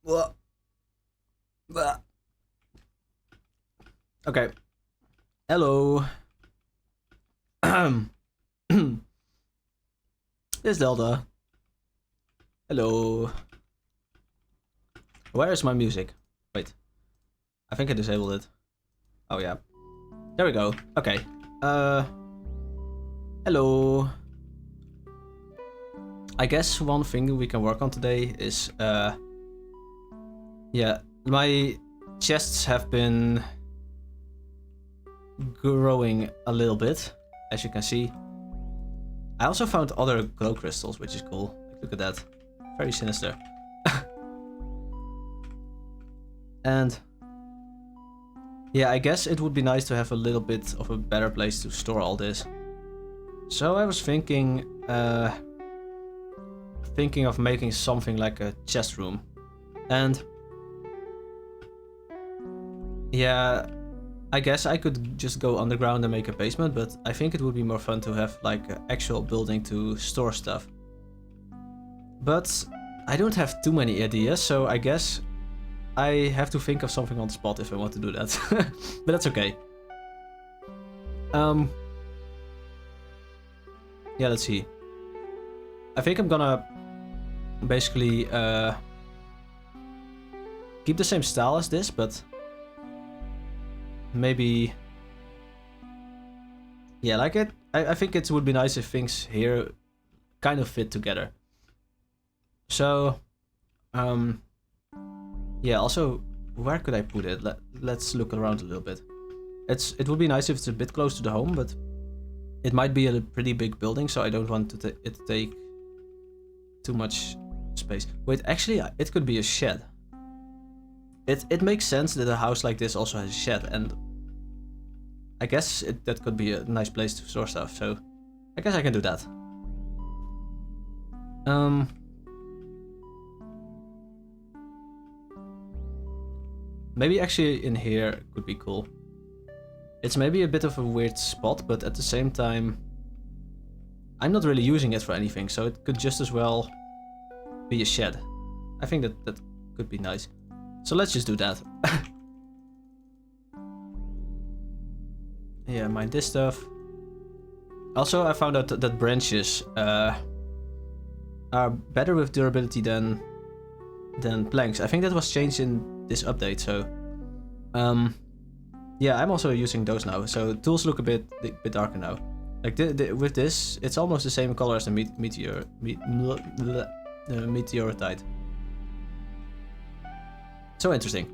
Blah. Blah. Okay. Hello. This Delta. Hello. Where is my music? Wait. I think I disabled it. Oh yeah. There we go. Okay. Hello. I guess one thing we can work on today is yeah, my chests have been growing a little bit, as you can see. I also found other glow crystals, which is cool. Look at that. Very sinister. And yeah, I guess it would be nice to have a little bit of a better place to store all this. So I was thinking of making something like a chest room. And yeah, I guess I could just go underground and make a basement, but I think it would be more fun to have like an actual building to store stuff. But I don't have too many ideas, so I guess I have to think of something on the spot if I want to do that. But that's okay. Yeah, let's see. I think I'm gonna basically keep the same style as this, but maybe, yeah, like it. I think it would be nice if things here kind of fit together. So, yeah. Also, where could I put it? Let's look around a little bit. It would be nice if it's a bit close to the home, but it might be a pretty big building, so I don't want it to take too much space. Wait, actually, it could be a shed. It makes sense that a house like this also has a shed, and I guess that could be a nice place to store stuff, so I guess I can do that. Maybe actually in here could be cool. It's maybe a bit of a weird spot, but at the same time, I'm not really using it for anything, so it could just as well be a shed. I think that could be nice. So let's just do that. Yeah, mind this stuff. Also, I found out that branches are better with durability than planks. I think that was changed in this update, so yeah, I'm also using those now. So tools look a bit darker now. Like with this, it's almost the same color as the meteorite. So interesting.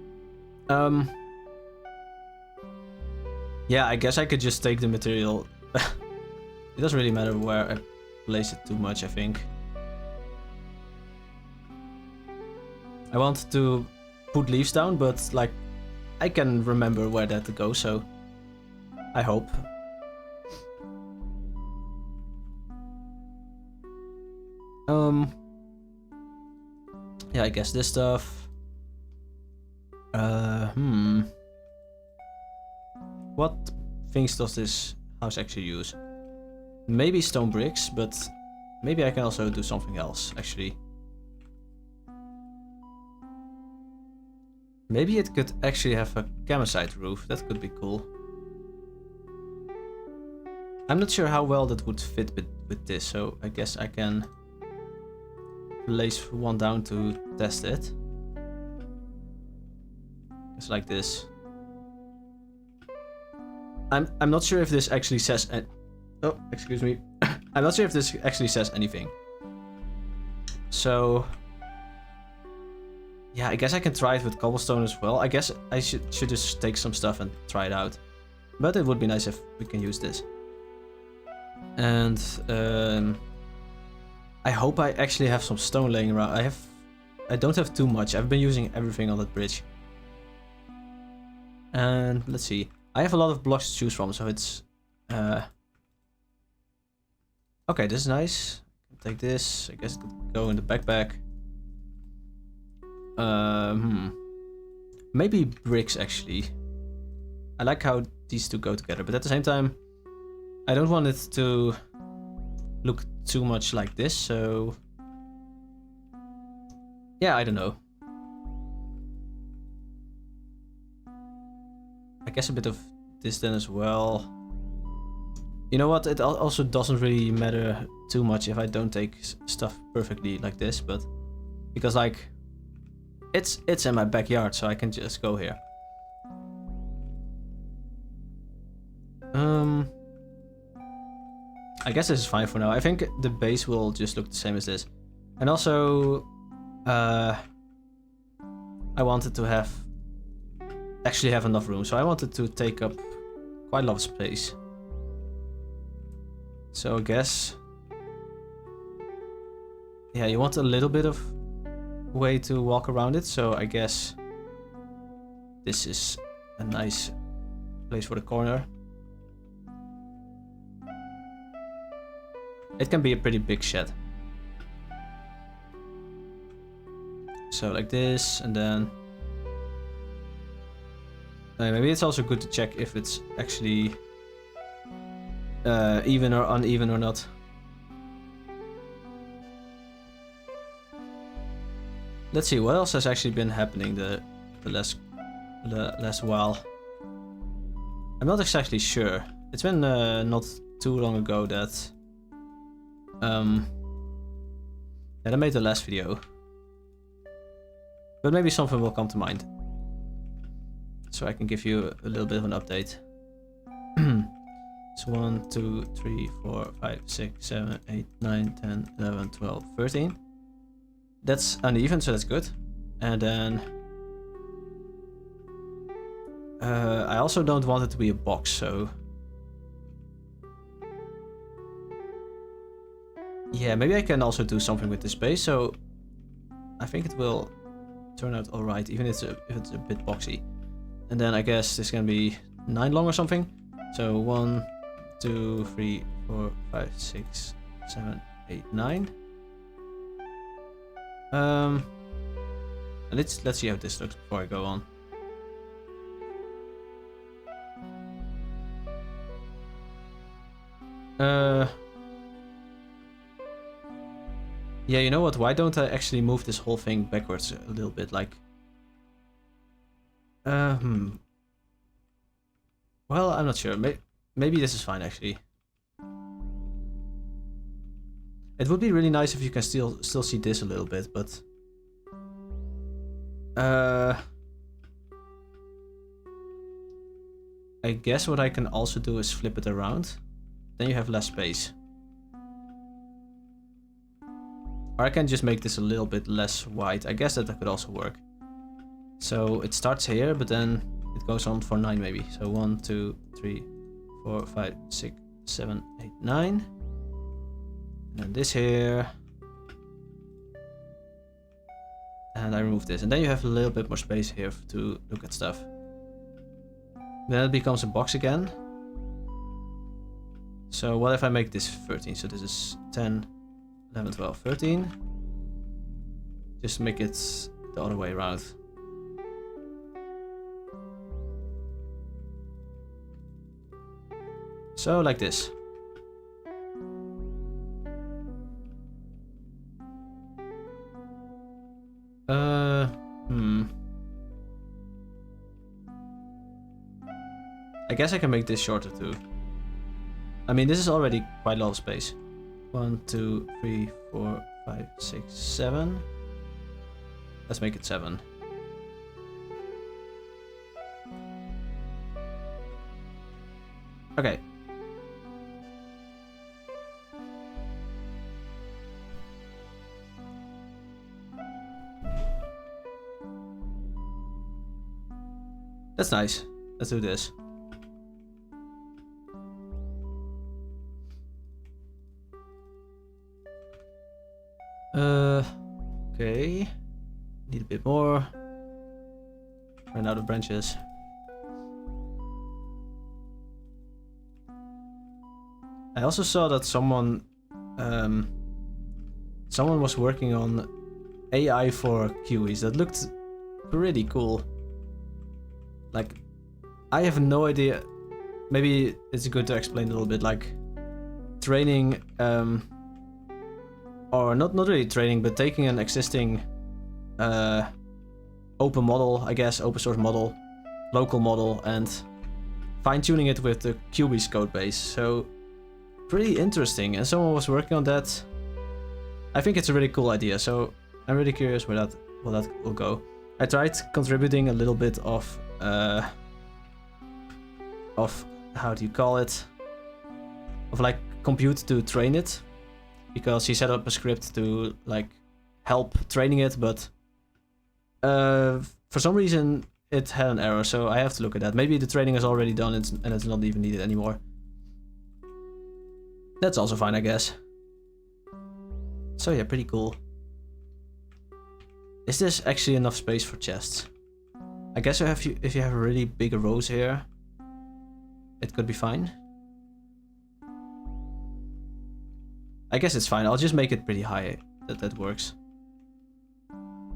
Yeah, I guess I could just take the material. It doesn't really matter where I place it too much, I think. I want to put leaves down, but like I can remember where that to go, so I hope. Yeah, I guess this stuff. What things does this house actually use? Maybe stone bricks, but maybe I can also do something else, actually. Maybe it could actually have a campsite roof. That could be cool. I'm not sure how well that would fit with this, so I guess I can place one down to test it. It's like this. I'm not sure if this actually says. Oh, excuse me. I'm not sure if this actually says anything. So yeah, I guess I can try it with cobblestone as well. I guess I should just take some stuff and try it out. But it would be nice if we can use this. And I hope I actually have some stone laying around. I don't have too much. I've been using everything on that bridge. And let's see. I have a lot of blocks to choose from, so it's okay, this is nice. Take this. I guess it could go in the backpack. Maybe bricks, actually. I like how these two go together, but at the same time, I don't want it to look too much like this, so yeah, I don't know. I guess a bit of this then as well. You know what? It also doesn't really matter too much if I don't take stuff perfectly like this, but because like it's in my backyard, so I can just go here. I guess this is fine for now. I think the base will just look the same as this. And also, I wanted to actually have enough room, so I wanted to take up quite a lot of space. So I guess, yeah, you want a little bit of way to walk around it, so I guess this is a nice place for the corner. It can be a pretty big shed. So like this, and then maybe it's also good to check if it's actually even or uneven or not. Let's see what else has actually been happening the last while. I'm not exactly sure. It's been not too long ago that that I made the last video, but maybe something will come to mind, so I can give you a little bit of an update. So 1, 2, 3, 4, 5, 6, 7, 8, 9, 10, 11, 12, 13. That's uneven, so that's good. And then I also don't want it to be a box, so yeah, maybe I can also do something with the space. So I think it will turn out alright, even if it's a bit boxy. And then I guess this can be 9 long or something. So 1, 2, 3, 4, 5, 6, 7, 8, 9. Let's see how this looks before I go on. Yeah, you know what? Why don't I actually move this whole thing backwards a little bit? Like, well, I'm not sure. Maybe this is fine actually. It would be really nice if you can still see this a little bit, but I guess what I can also do is flip it around. Then you have less space. Or I can just make this a little bit less wide. I guess that could also work. So it starts here, but then it goes on for 9 maybe. So 1, 2, 3, 4, 5, 6, 7, 8, 9. And then this here. And I remove this. And then you have a little bit more space here to look at stuff. Then it becomes a box again. So what if I make this 13? So this is 10, 11, 12, 13. Just make it the other way around. So like this. I guess I can make this shorter too. I mean, this is already quite a lot of space. 1, 2, 3, 4, 5, 6, 7. Let's make it 7. Okay. That's nice. Let's do this. Okay. Need a bit more. Run out of branches. I also saw that someone was working on AI for Cubyz. That looked pretty cool. Like, I have no idea. Maybe it's good to explain a little bit, like training, or not really training, but taking an existing open model, I guess, open source model, local model, and fine-tuning it with the Cubyz code base. So pretty interesting, and someone was working on that. I think it's a really cool idea, so I'm really curious where that will go. I tried contributing a little bit of how do you call it? Of like compute to train it, because he set up a script to like help training it, but for some reason it had an error, so I have to look at that. Maybe the training is already done and it's not even needed anymore. That's also fine, I guess. So yeah, pretty cool. Is this actually enough space for chests? I guess if you have really big rows here, it could be fine. I guess it's fine. I'll just make it pretty high. That works.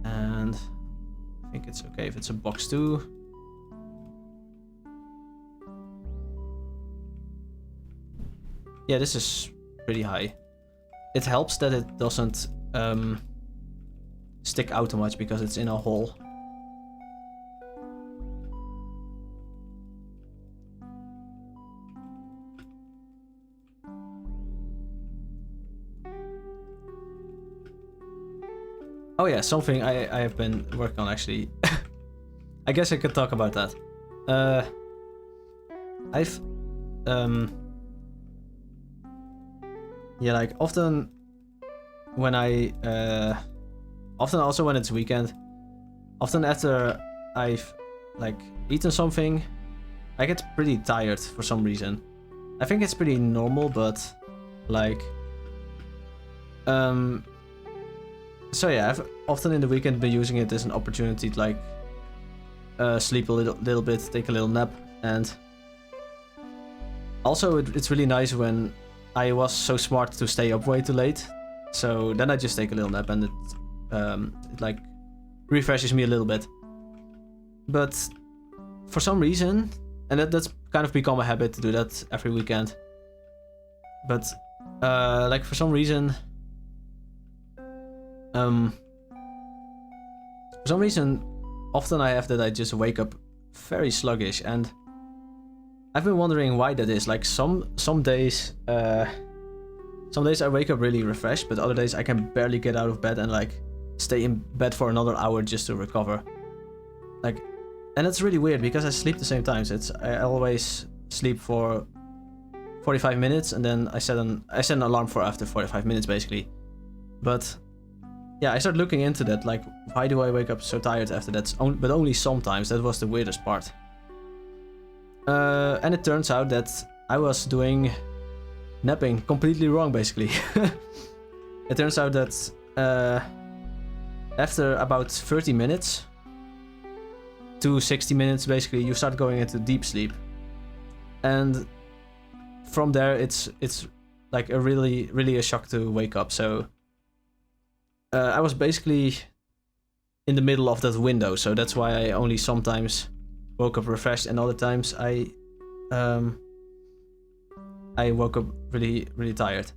And I think it's okay if it's a box too. Yeah, this is pretty high. It helps that it doesn't stick out too much because it's in a hole. Oh yeah, something I have been working on actually. I guess I could talk about that. I've yeah, like often when often also when it's weekend, often after I've like eaten something, I get pretty tired for some reason. I think it's pretty normal, but like so yeah, I've often in the weekend been using it as an opportunity to like sleep a little bit, take a little nap, and also it's really nice when I was so smart to stay up way too late. So then I just take a little nap and it like refreshes me a little bit. But for some reason, and that's kind of become a habit to do that every weekend. But like for some reason, often I have that I just wake up very sluggish, and I've been wondering why that is. Like some days I wake up really refreshed, but other days I can barely get out of bed and like stay in bed for another hour just to recover. Like, and it's really weird because I sleep the same times. I always sleep for 45 minutes and then I set an alarm for after 45 minutes basically. But yeah, I started looking into that, like why do I wake up so tired after that? But only sometimes. That was the weirdest part. And it turns out that I was doing napping completely wrong basically. It turns out that after about 30 minutes to 60 minutes basically, you start going into deep sleep, and from there it's like a really a shock to wake up. So I was basically in the middle of that window, so that's why I only sometimes woke up refreshed, and other times I woke up really tired.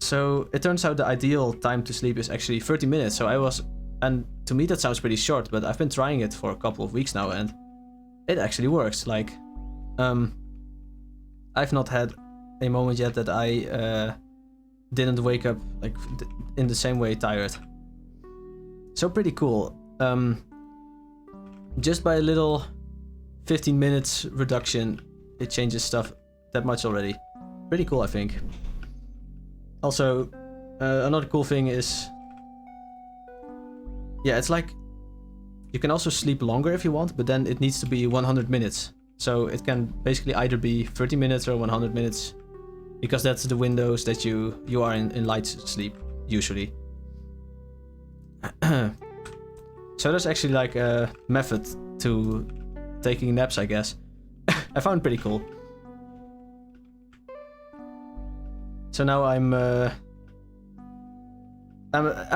So it turns out the ideal time to sleep is actually 30 minutes. So and to me that sounds pretty short, but I've been trying it for a couple of weeks now and it actually works. Like I've not had a moment yet that I didn't wake up like in the same way tired. So pretty cool. Just by a little 15 minutes reduction, it changes stuff that much already. Pretty cool, I think. Also, another cool thing is, yeah, it's like you can also sleep longer if you want, but then it needs to be 100 minutes. So it can basically either be 30 minutes or 100 minutes, because that's the windows that you are in light sleep usually. So there's actually like a method to taking naps, I guess. I found it pretty cool. So now I'm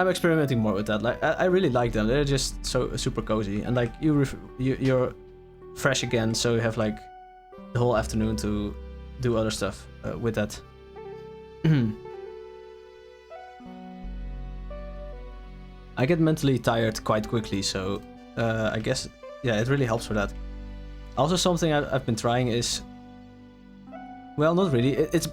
experimenting more with that. Like I really like them. They're just so super cozy, and like you're fresh again, so you have like the whole afternoon to do other stuff with that. I get mentally tired quite quickly, so I guess yeah, it really helps for that. Also, something I've been trying is Well, not really. It's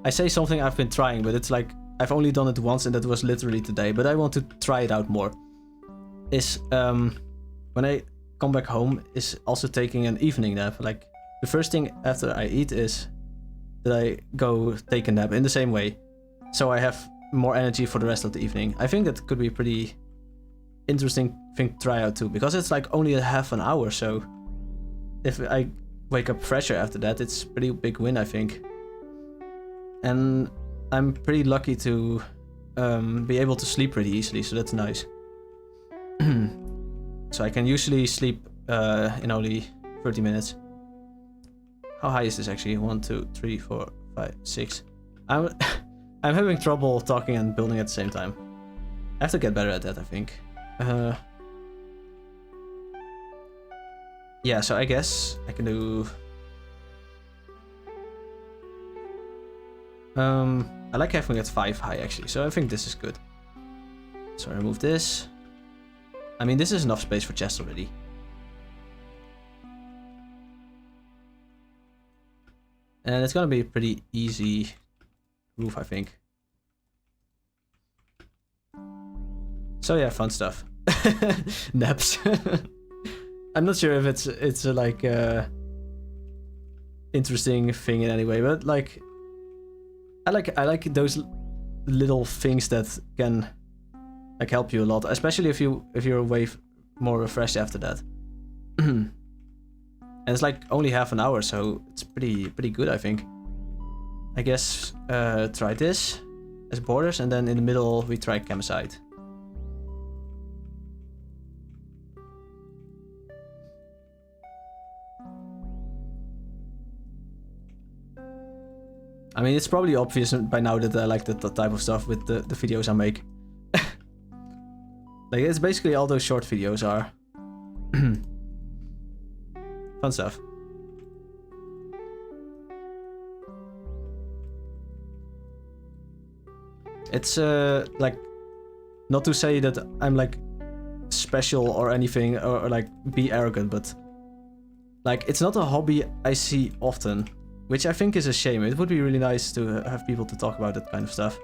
I say something I've been trying, but it's like I've only done it once, and that was literally today. But I want to try it out more. Is when I come back home, is also taking an evening nap. Like the first thing after I eat is that I go take a nap in the same way, so I have more energy for the rest of the evening. I think that could be a pretty interesting thing to try out too, because it's like only a half an hour. So if I wake up fresher after that, it's a pretty big win, I think. And I'm pretty lucky to be able to sleep pretty easily, so that's nice. So I can usually sleep in only 30 minutes. How high is this actually? 1, 2, 3, 4, 5, 6. I'm I'm having trouble talking and building at the same time. I have to get better at that, I think. Yeah, so I guess I can do... I like having it 5 high actually, so I think this is good. So I remove this. I mean, this is enough space for chest already. And it's gonna be a pretty easy roof, I think. So yeah, fun stuff. Naps. I'm not sure if it's a, like interesting thing in any way, but like I like those little things that can like help you a lot, especially if you're way more refreshed after that. And it's like only half an hour, so it's pretty good, I think. I guess try this as borders, and then in the middle we try Camicide. I mean, it's probably obvious by now that I like that type of stuff with the videos I make. Like, it's basically all those short videos are. Fun stuff. It's like, not to say that I'm like special or anything, or like be arrogant, but like it's not a hobby I see often, which I think is a shame. It would be really nice to have people to talk about that kind of stuff.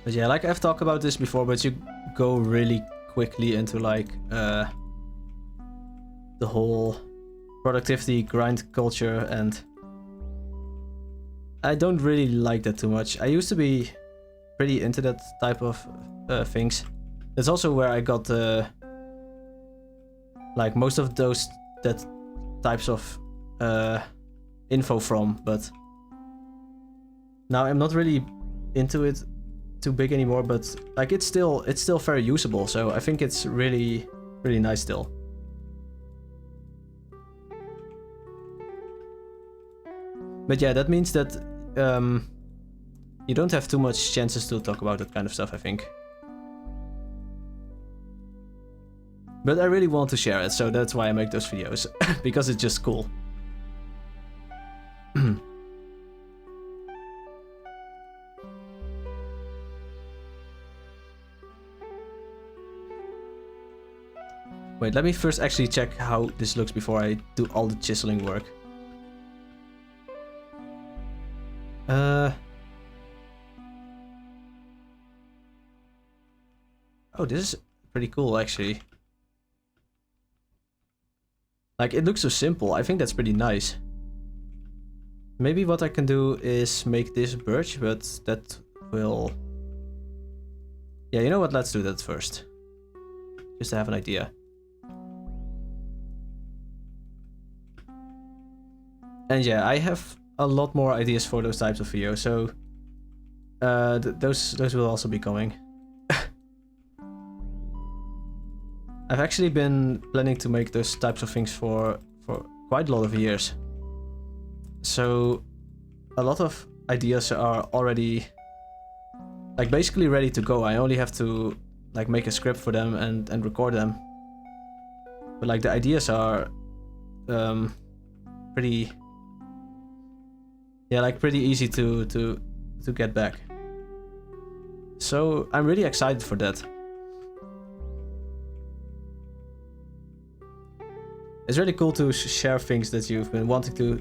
But yeah, like I've talked about this before, but you go really quickly into like the whole productivity grind culture, and I don't really like that too much. I used to be pretty into that type of things. That's also where I got like most of that types of info from, but now I'm not really into it too big anymore, but like it's still very usable, so I think it's really nice still. But yeah, that means that you don't have too much chances to talk about that kind of stuff, I think. But I really want to share it, so that's why I make those videos, because it's just cool. Wait, let me first actually check how this looks before I do all the chiseling work. Oh, this is pretty cool, actually. Like, it looks so simple. I think that's pretty nice. Maybe what I can do is make this birch, but that will... Yeah, you know what? Let's do that first. Just to have an idea. And yeah, I have a lot more ideas for those types of videos, so those will also be coming. I've actually been planning to make those types of things for quite a lot of years. So a lot of ideas are already like basically ready to go. I only have to like make a script for them and record them. but like the ideas are pretty, yeah, like pretty easy to get back. So I'm really excited for that. It's really cool to share things that you've been wanting to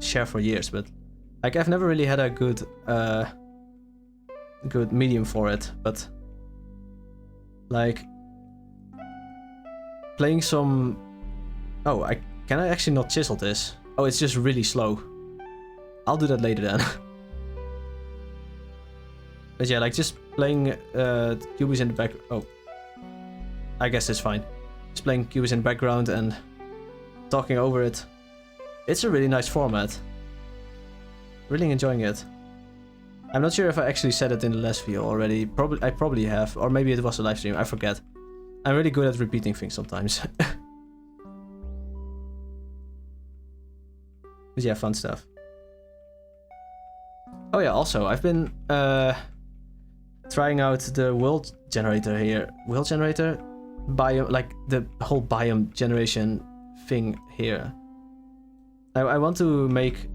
share for years, but like I've never really had a good good medium for it. But like playing some, oh, can I actually not chisel this? Oh, it's just really slow. I'll do that later then. But yeah, like just playing Cubyz in the back. Oh, I guess it's fine. Just playing Cubyz in the background and talking over it. It's a really nice format. Really enjoying it. I'm not sure if I actually said it in the last video already. I probably have, or maybe it was a live stream. I forget. I'm really good at repeating things sometimes. But yeah, fun stuff. Oh yeah, also I've been trying out the world generator here. World generator? Biome, like the whole biome generation thing here. I want to make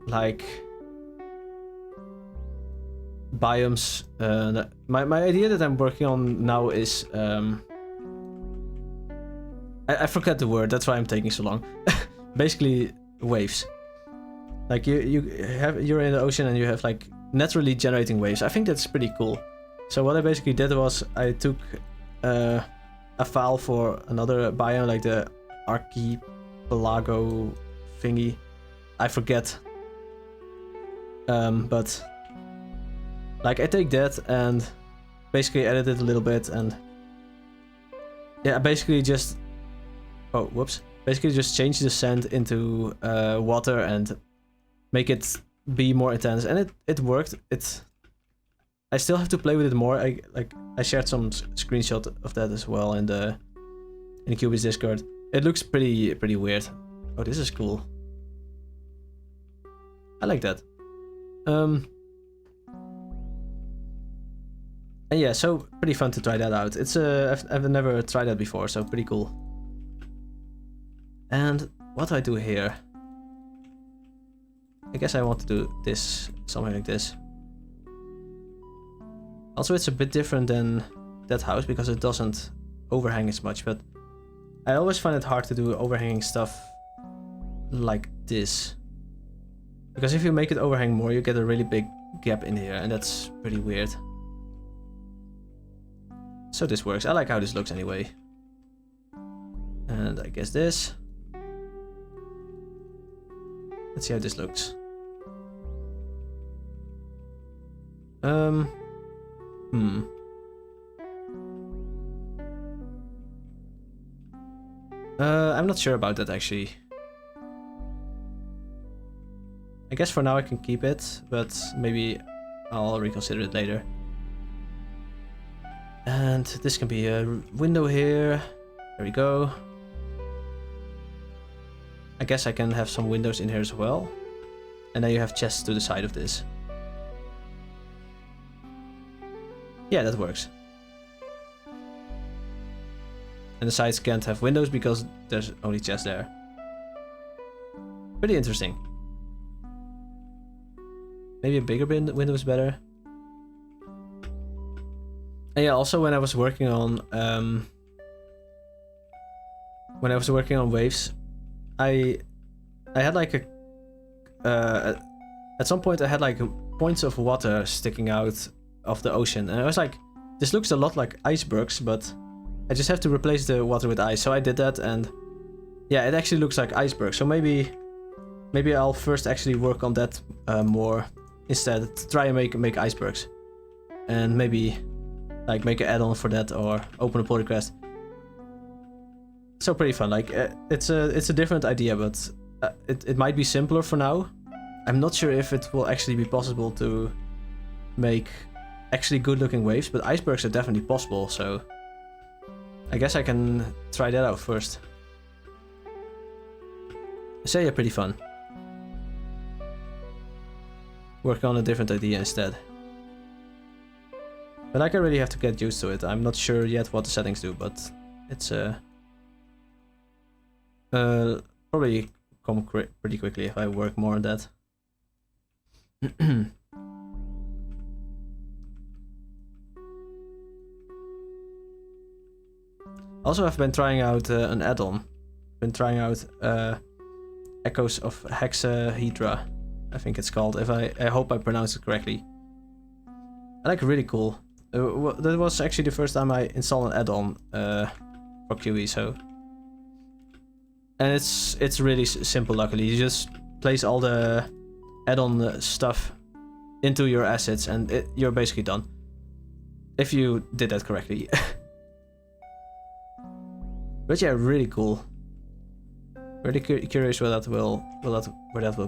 like biomes. My idea that I'm working on now is I forgot the word. That's why I'm taking so long. Basically, waves. Like you're in the ocean and you have like naturally generating waves. I think that's pretty cool. So what I basically did was I took a file for another biome, like the archipelago thingy. I forget. But like I take that and basically edit it a little bit and yeah, basically just basically just change the sand into water and make it be more intense, and it worked. I still have to play with it more. I shared some screenshot of that as well in the Cubyz Discord. It looks pretty weird. Oh, this is cool. I like that. And yeah, so pretty fun to try that out. It's I've never tried that before, so pretty cool. And what do I do here? I guess I want to do this, something like this. Also, it's a bit different than that house because it doesn't overhang as much, but I always find it hard to do overhanging stuff like this. Because if you make it overhang more, you get a really big gap in here, and that's pretty weird. So this works. I like how this looks anyway. And I guess this. Let's see how this looks. I'm not sure about that actually. I guess for now I can keep it, but maybe I'll reconsider it later. And this can be a window here. There we go. I guess I can have some windows in here as well. And then you have chests to the side of this. Yeah, that works. And the sides can't have windows because there's only chests there. Pretty interesting. Maybe a bigger window is better. And yeah, also when I was working on waves, I had like at some point I had like points of water sticking out of the ocean, and I was like, this looks a lot like icebergs, but I just have to replace the water with ice. So I did that, and yeah, it actually looks like icebergs. So maybe I'll first actually work on that more instead, to try and make icebergs, and maybe like make an add-on for that or open a pull request. So pretty fun. Like it's a different idea, but it might be simpler for now. I'm not sure if it will actually be possible to make actually good looking waves, but icebergs are definitely possible, so I guess I can try that out first. So yeah, pretty fun. Working on a different idea instead. But like I really have to get used to it. I'm not sure yet what the settings do, but it's probably come pretty quickly if I work more on that. Also, I've been trying out an add-on. Been trying out Echoes of Hexahedra, I think it's called. If I hope I pronounced it correctly. I like really cool. That was actually the first time I installed an add-on for Cubyz, so. And it's really simple, luckily. You just place all the add-on stuff into your assets and you're basically done. If you did that correctly. But yeah, really cool. Really curious where that will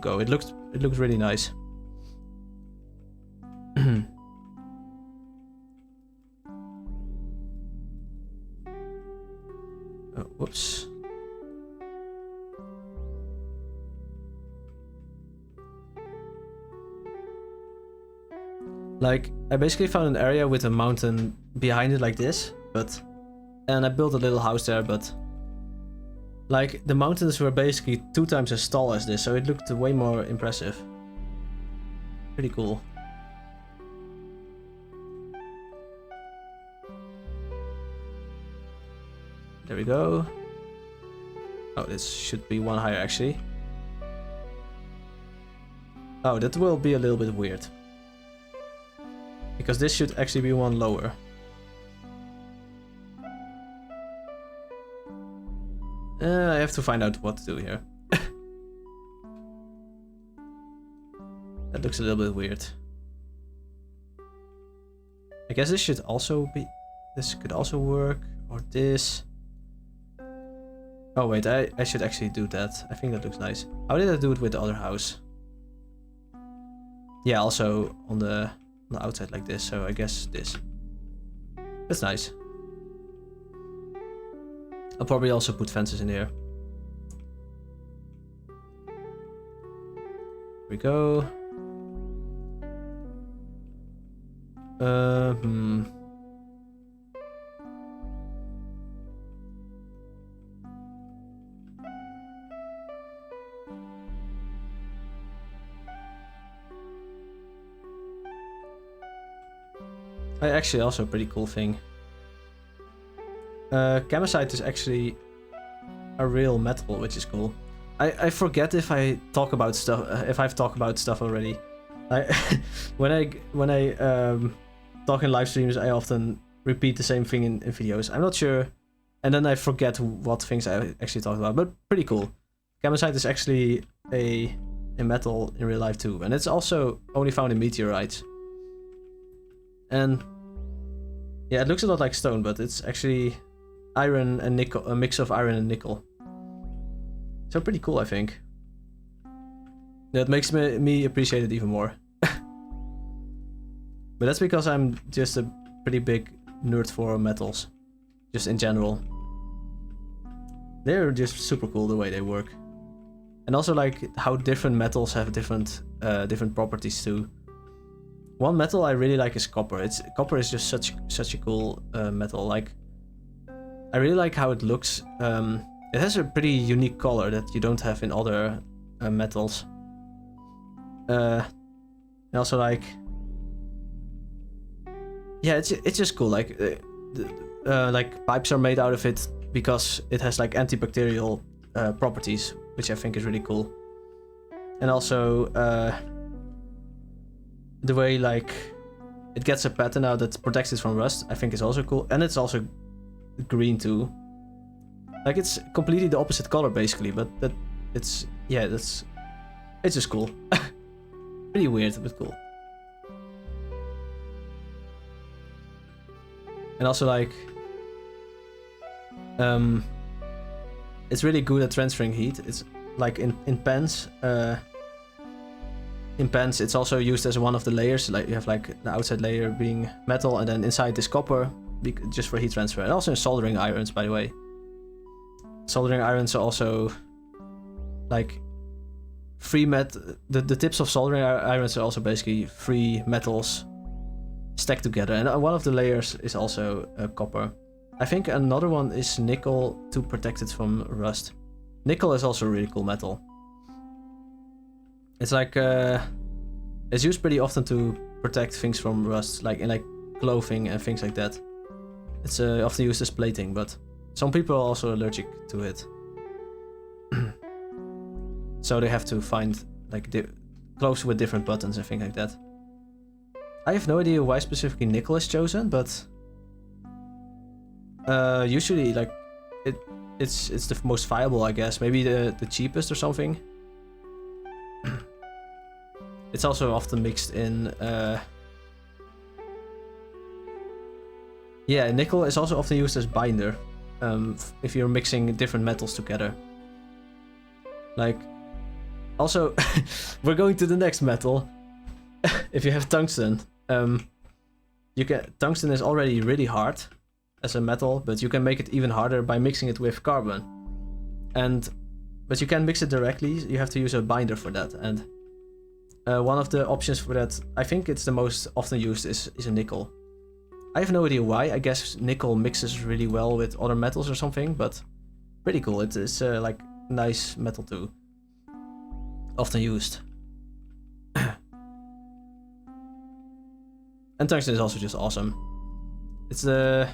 go. It looks really nice. Oh, whoops. Like, I basically found an area with a mountain behind it like this, and I built a little house there, but like the mountains were basically 2 times as tall as this, so it looked way more impressive. Pretty cool. There we go. Oh, this should be one higher actually. Oh, that will be a little bit weird. Because this should actually be one lower. I have to find out what to do here. That looks a little bit weird. I guess this should also be... This could also work. Or this. Oh wait, I should actually do that. I think that looks nice. How did I do it with the other house? Yeah, also on the outside like this, so I guess this. That's nice. I'll probably also put fences in here. Here we go. Actually, also a pretty cool thing. Camosite is actually a real metal, which is cool. I forget if I talk about stuff, if I've talked about stuff already. When I talk in live streams, I often repeat the same thing in videos. I'm not sure, and then I forget what things I actually talked about. But pretty cool. Camosite is actually a metal in real life too, and it's also only found in meteorites. And yeah, it looks a lot like stone, but it's actually iron and nickel, a mix of iron and nickel. So pretty cool, I think. That makes me appreciate it even more. But that's because I'm just a pretty big nerd for metals, just in general. They're just super cool the way they work, and also like how different metals have different properties too. One metal I really like is copper. Copper is just such a cool metal. Like, I really like how it looks. It has a pretty unique color that you don't have in other metals. And also like, yeah, it's just cool. Like, like pipes are made out of it because it has like antibacterial properties, which I think is really cool. And also, the way like it gets a pattern now that protects it from rust, I think is also cool. And it's also green too. Like, it's completely the opposite color basically, but it's just cool. Pretty weird, but cool. And also like, it's really good at transferring heat. It's like in pans. In pans, it's also used as one of the layers. Like, you have like the outside layer being metal, and then inside this copper, just for heat transfer. And also in soldering irons, by the way. Soldering irons are also like free the tips of soldering irons are also basically free metals stacked together. And one of the layers is also copper. I think another one is nickel to protect it from rust. Nickel is also a really cool metal. It's like it's used pretty often to protect things from rust, like in like clothing and things like that. It's often used as plating, but some people are also allergic to it. So they have to find like clothes with different buttons and things like that. I have no idea why specifically nickel is chosen, but usually like it's the most viable, I guess. Maybe the cheapest or something. It's also often mixed in. Yeah, nickel is also often used as binder. If you're mixing different metals together. Like, also, we're going to the next metal. If you have tungsten, tungsten is already really hard as a metal, but you can make it even harder by mixing it with carbon. But you can't mix it directly. You have to use a binder for that. And one of the options for that, I think it's the most often used, is a nickel. I have no idea why. I guess nickel mixes really well with other metals or something, but pretty cool. It is like nice metal too. Often used. And tungsten is also just awesome. It's the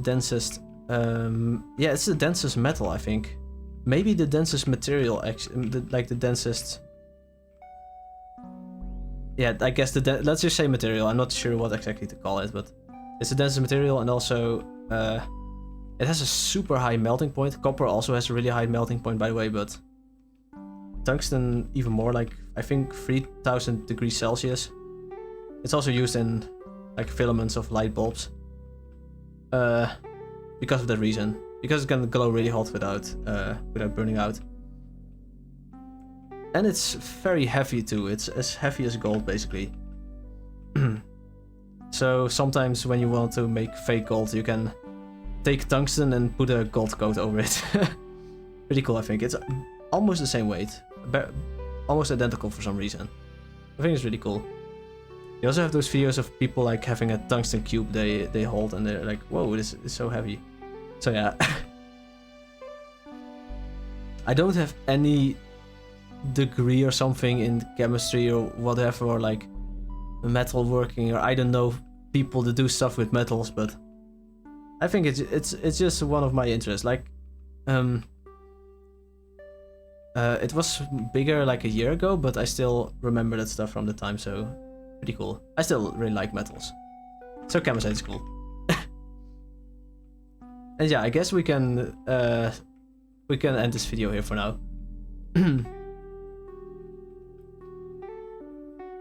densest. Yeah, it's the densest metal, I think. Maybe the densest material, like the densest. Yeah, I guess let's just say material. I'm not sure what exactly to call it, but it's the densest material, and also it has a super high melting point. Copper also has a really high melting point, by the way, but tungsten even more, like I think 3000 degrees Celsius. It's also used in like filaments of light bulbs. Because of that reason. Because it can glow really hot without burning out. And it's very heavy too. It's as heavy as gold, basically. So sometimes when you want to make fake gold, you can take tungsten and put a gold coat over it. Pretty cool, I think. It's almost the same weight. Almost identical for some reason. I think it's really cool. You also have those videos of people like having a tungsten cube they hold, and they're like, whoa, this is so heavy. So yeah. I don't have any degree or something in chemistry or whatever, or like metal working, or I don't know people that do stuff with metals, but I think it's just one of my interests. Like it was bigger like a year ago, but I still remember that stuff from the time, so pretty cool. I still really like metals, so chemistry is cool. And yeah, I guess we can end this video here for now.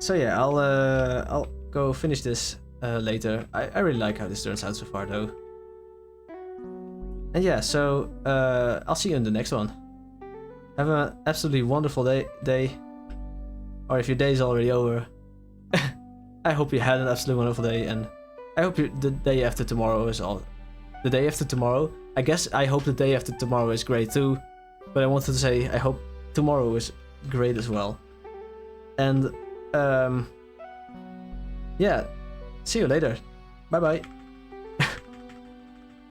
So yeah, I'll go finish this later. I really like how this turns out so far, though. And yeah, so I'll see you in the next one. Have an absolutely wonderful day. Or if your day is already over, I hope you had an absolutely wonderful day, and I hope the day after tomorrow is all. The day after tomorrow, I guess I hope the day after tomorrow is great too, but I wanted to say I hope tomorrow is great as well. And yeah, see you later. Bye bye.